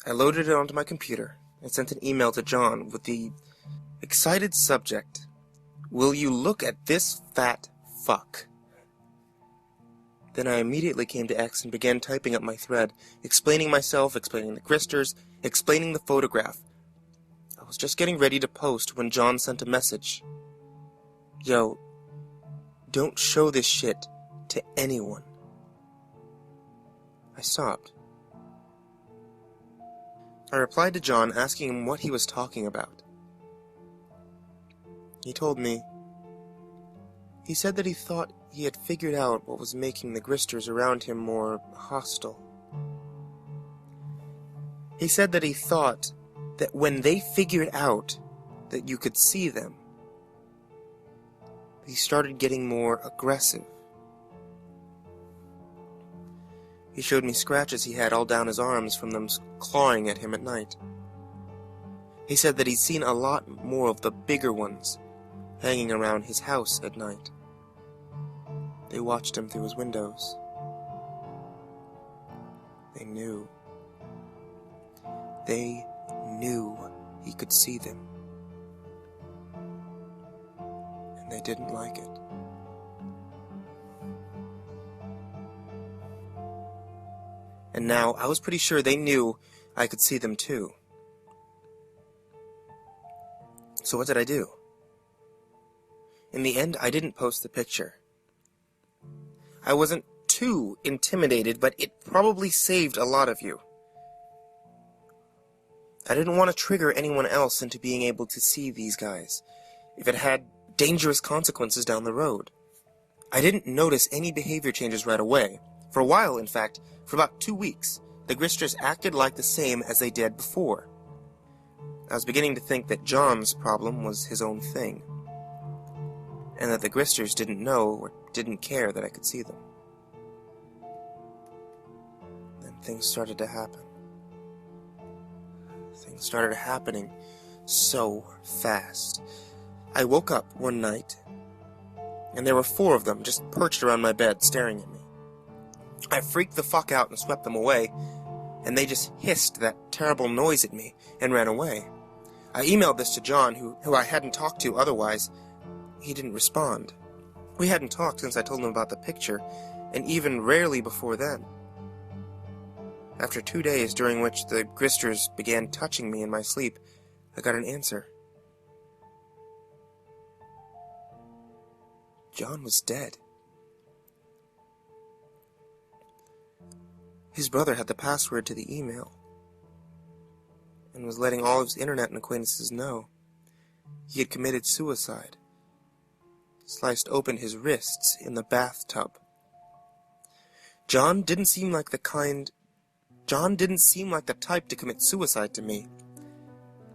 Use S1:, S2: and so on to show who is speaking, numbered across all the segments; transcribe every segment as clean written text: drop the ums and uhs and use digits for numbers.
S1: I loaded it onto my computer and sent an email to John with the excited subject, "Will you look at this fat fuck?" Then I immediately came to X and began typing up my thread, explaining myself, explaining the Gristers, explaining the photograph. I was just getting ready to post when John sent a message. "Yo, don't show this shit to anyone." I stopped. I replied to John asking him what he was talking about. He told me. He said that he thought he had figured out what was making the Gristers around him more hostile. He said that he thought that when they figured out that you could see them, he started getting more aggressive. He showed me scratches he had all down his arms from them clawing at him at night. He said that he'd seen a lot more of the bigger ones hanging around his house at night. They watched him through his windows. They knew. They knew he could see them. And they didn't like it. And now I was pretty sure they knew I could see them too. So what did I do? In the end, I didn't post the picture. I wasn't too intimidated, but it probably saved a lot of you. I didn't want to trigger anyone else into being able to see these guys, if it had dangerous consequences down the road. I didn't notice any behavior changes right away. For a while, in fact, for about 2 weeks, the Gristers acted like the same as they did before. I was beginning to think that John's problem was his own thing, and that the Gristers didn't know or didn't care that I could see them. Then things started to happen. Things started happening so fast. I woke up one night, and there were 4 of them just perched around my bed staring at me. I freaked the fuck out and swept them away, and they just hissed that terrible noise at me and ran away. I emailed this to John, who I hadn't talked to otherwise. He didn't respond. We hadn't talked since I told him about the picture, and even rarely before then. After 2 days, during which the Gristers began touching me in my sleep, I got an answer. John was dead. His brother had the password to the email, and was letting all of his internet and acquaintances know. He had committed suicide. Sliced open his wrists in the bathtub. John didn't seem like the type to commit suicide to me.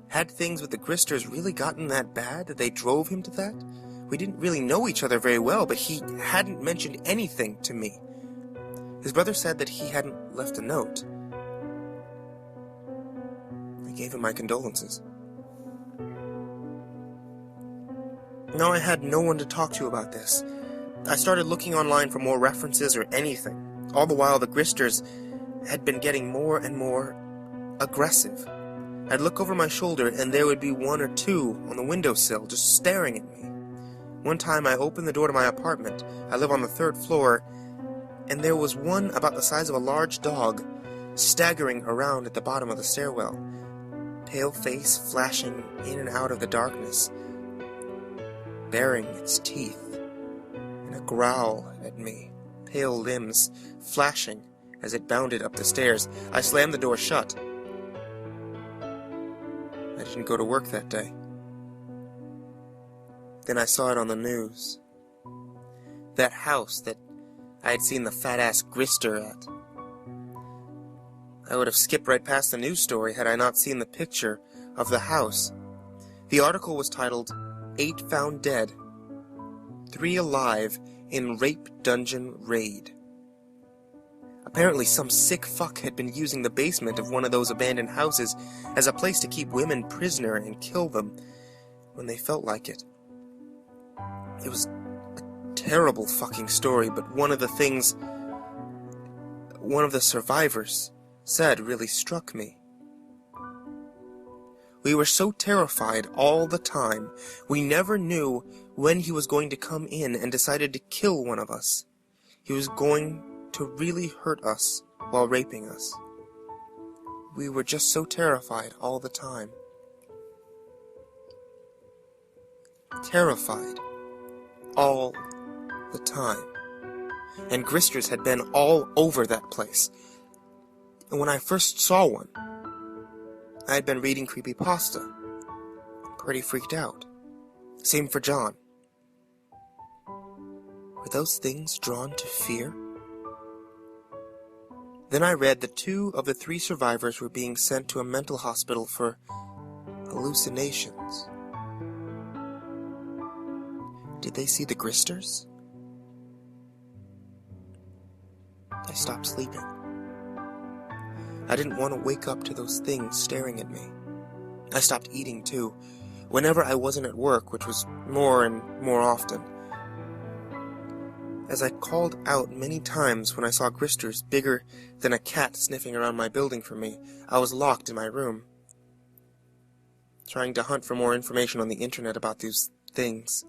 S1: Had things with the Gristers really gotten that bad that they drove him to that? We didn't really know each other very well, but he hadn't mentioned anything to me. His brother said that he hadn't left a note. I gave him my condolences. Now I had no one to talk to about this. I started looking online for more references or anything. All the while, the Gristers had been getting more and more aggressive. I'd look over my shoulder, and there would be 1 or 2 on the windowsill just staring at me. One time I opened the door to my apartment. I live on the 3rd floor, and there was one about the size of a large dog staggering around at the bottom of the stairwell, pale face flashing in and out of the darkness, baring its teeth in a growl at me, pale limbs flashing as it bounded up the stairs. I slammed the door shut. I didn't go to work that day. Then I saw it on the news. That house that I had seen the fat-ass Grister at. I would have skipped right past the news story had I not seen the picture of the house. The article was titled, 8 Found Dead, 3 Alive in Rape Dungeon Raid. Apparently some sick fuck had been using the basement of one of those abandoned houses as a place to keep women prisoner and kill them when they felt like it. It was a terrible fucking story, but one of the things one of the survivors said really struck me. We were so terrified all the time. We never knew when he was going to come in and decided to kill one of us. He was going to really hurt us while raping us. We were just so terrified all the time. Terrified all the time. And Gristers had been all over that place. And when I first saw one, I had been reading creepypasta. Pretty freaked out. Same for John. Were those things drawn to fear? Then I read that 2 of the 3 survivors were being sent to a mental hospital for hallucinations. Did they see the Gristers? I stopped sleeping. I didn't want to wake up to those things staring at me. I stopped eating, too, whenever I wasn't at work, which was more and more often. As I called out many times when I saw Gristers bigger than a cat sniffing around my building for me, I was locked in my room, trying to hunt for more information on the internet about these things.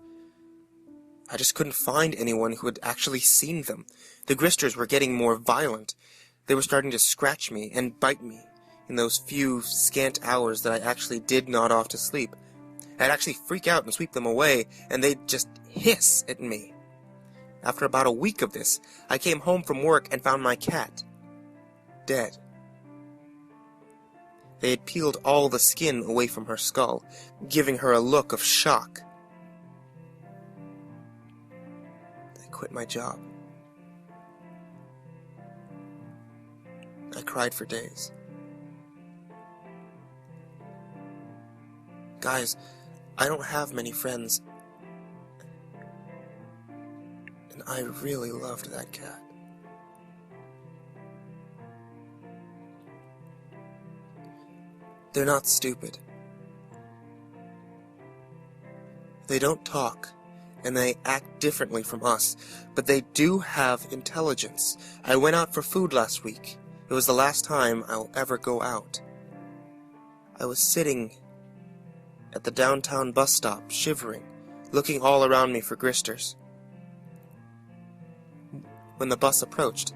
S1: I just couldn't find anyone who had actually seen them. The Gristers were getting more violent. They were starting to scratch me and bite me in those few scant hours that I actually did nod off to sleep. I'd actually freak out and sweep them away, and they'd just hiss at me. After about a week of this, I came home from work and found my cat dead. They had peeled all the skin away from her skull, giving her a look of shock. I quit my job. I cried for days. Guys, I don't have many friends, and I really loved that cat. They're not stupid. They don't talk, and they act differently from us, but they do have intelligence. I went out for food last week. It was the last time I'll ever go out. I was sitting at the downtown bus stop, shivering, looking all around me for Gristers. When the bus approached,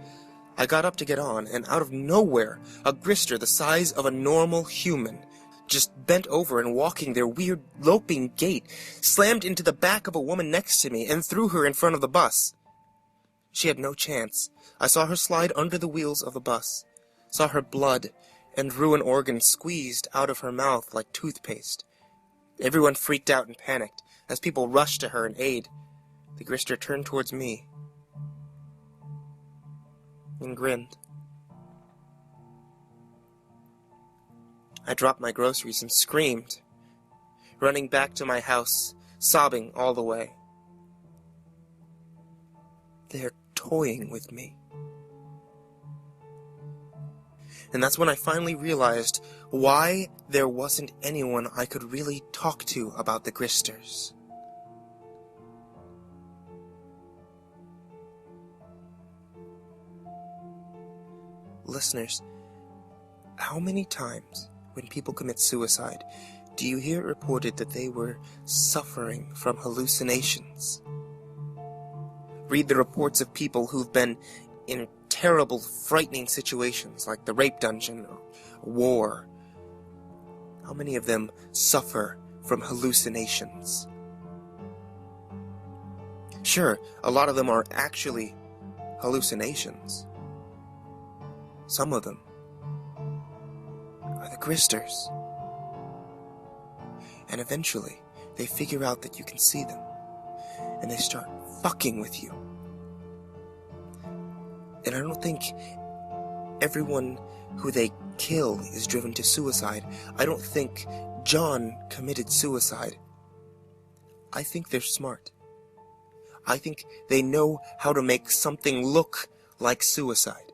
S1: I got up to get on, and out of nowhere, a Grister the size of a normal human just bent over and, walking their weird loping gait, slammed into the back of a woman next to me and threw her in front of the bus. She had no chance. I saw her slide under the wheels of the bus, saw her blood and ruin organs squeezed out of her mouth like toothpaste. Everyone freaked out and panicked as people rushed to her in aid. The Grister turned towards me and grinned. I dropped my groceries and screamed, running back to my house, sobbing all the way. They're toying with me. And that's when I finally realized why there wasn't anyone I could really talk to about the Gristers. Listeners, how many times when people commit suicide do you hear it reported that they were suffering from hallucinations? Read the reports of people who've been in terrible, frightening situations like the rape dungeon or war. How many of them suffer from hallucinations? Sure, a lot of them are actually hallucinations. Some of them are the Gristers. And eventually, they figure out that you can see them, and they start fucking with you. And I don't think everyone who they kill is driven to suicide. I don't think John committed suicide. I think they're smart. I think they know how to make something look like suicide.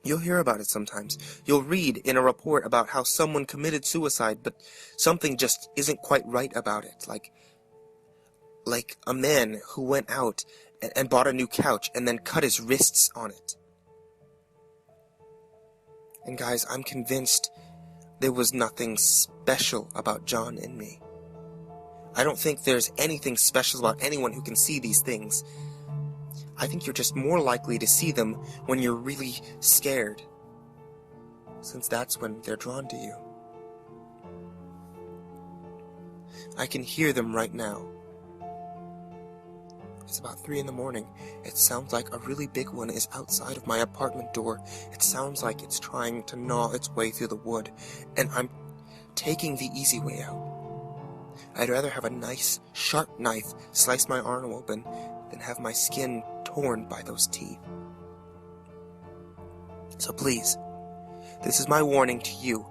S1: You'll hear about it sometimes. You'll read in a report about how someone committed suicide, but something just isn't quite right about it. Like a man who went out and bought a new couch and then cut his wrists on it. And guys, I'm convinced there was nothing special about John and me. I don't think there's anything special about anyone who can see these things. I think you're just more likely to see them when you're really scared, since that's when they're drawn to you. I can hear them right now. It's about 3 in the morning. It sounds like a really big one is outside of my apartment door. It sounds like it's trying to gnaw its way through the wood, and I'm taking the easy way out. I'd rather have a nice, sharp knife slice my arm open than have my skin torn by those teeth. So please, this is my warning to you.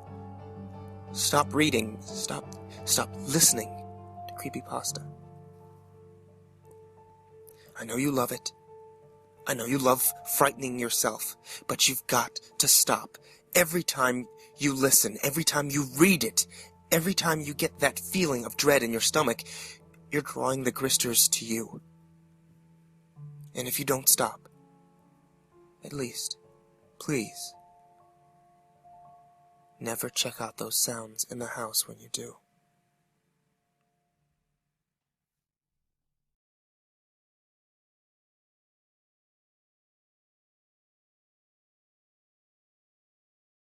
S1: Stop reading, stop listening to creepypasta. I know you love it. I know you love frightening yourself, but you've got to stop. Every time you listen, every time you read it, every time you get that feeling of dread in your stomach, you're drawing the Gristers to you. And if you don't stop, at least, please, never check out those sounds in the house when you do.